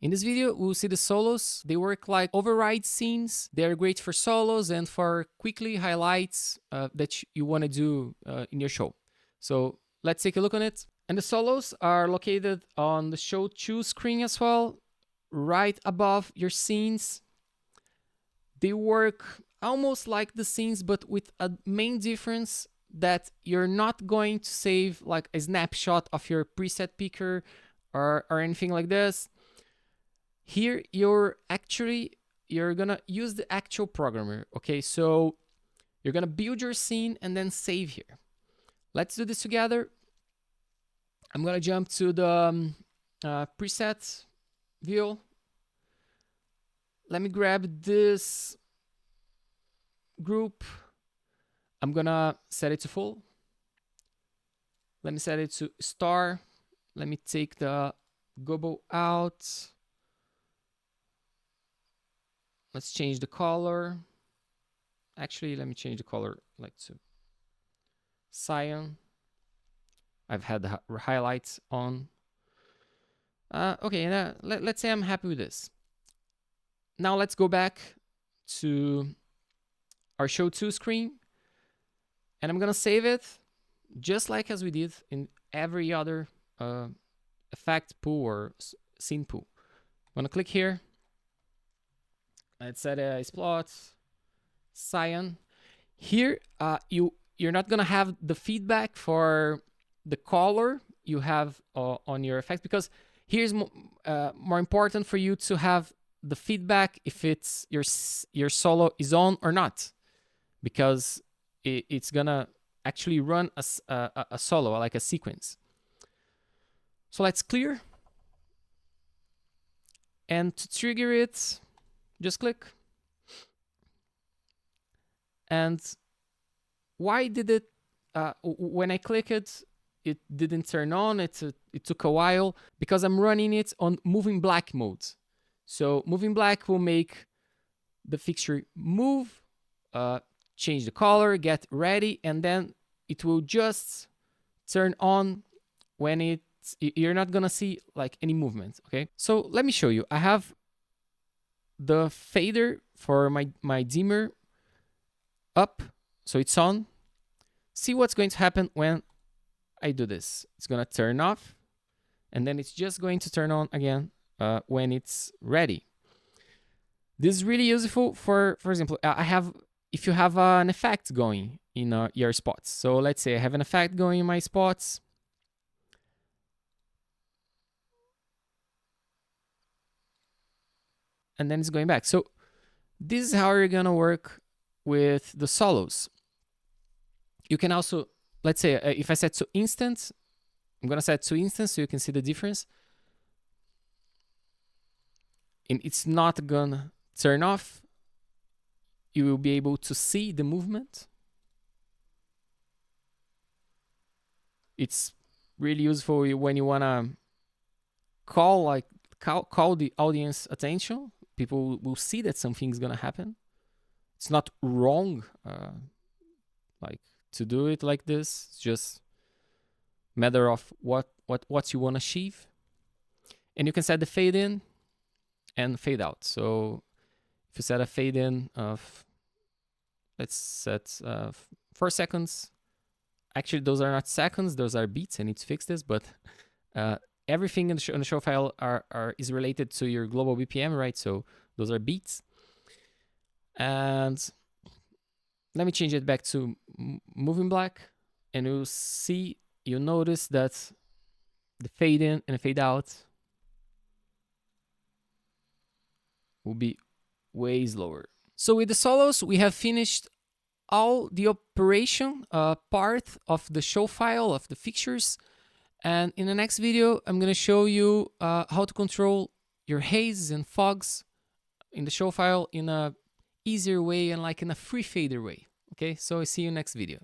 In this video, we'll see the solos. They work like override scenes. They're great for solos and for quickly highlights that you want to do in your show. So let's take a look on it. And the solos are located on the show choose screen as well, right above your scenes. They work almost like the scenes, but with a main difference that you're not going to save like a snapshot of your preset picker or anything like this. Here, you're gonna use the actual programmer, okay? So you're gonna build your scene and then save here. Let's do this together. I'm gonna jump to the preset view. Let me grab this group. I'm gonna set it to full. Let me set it to star. Let me take the gobble out. Let's change the color. Actually, let me change the color like to cyan. I've had the highlights on. Okay, now let's say I'm happy with this. Now let's go back to our show 2 screen. And I'm gonna save it just like as we did in every other effect pool or scene pool. I'm gonna click here. Let's set a spot, cyan. Here, you're not gonna have the feedback for the color you have on your effect, because here's more important for you to have the feedback if it's your solo is on or not, because it's gonna actually run a solo, like a sequence. So let's clear. And to trigger it, just click. And why did it, when I click it, it didn't turn on? It took a while because I'm running it on moving black mode. So moving black will make the fixture move, change the color, get ready, and then it will just turn on when you're not gonna see like any movement, okay? So let me show you. I have the fader for my dimmer up, so it's on. See what's going to happen when I do this. It's gonna turn off, and then it's just going to turn on again when it's ready. This is really useful for example, if you have an effect going in your spots. So let's say I have an effect going in my spots. And then it's going back. So this is how you're gonna work with the solos. You can also, let's say if I set to instant, I'm gonna set to instant so you can see the difference. And it's not gonna turn off. You will be able to see the movement. It's really useful when you wanna call the audience attention. People will see that something's gonna happen. It's not wrong, like to do it like this. It's just a matter of what you want to achieve. And you can set the fade in and fade out. So if you set a fade in of, let's set 4 seconds. Actually, those are not seconds; those are beats. I need to fix this, but everything in the show file is related to your global BPM, right? So those are beats. And let me change it back to moving black, and you'll notice that the fade in and fade out will be way slower. So with the solos, we have finished all the operation part of the show file of the fixtures. And in the next video, I'm gonna show you how to control your hazes and fogs in the show file in a easier way and like in a free fader way. Okay, so I see you next video.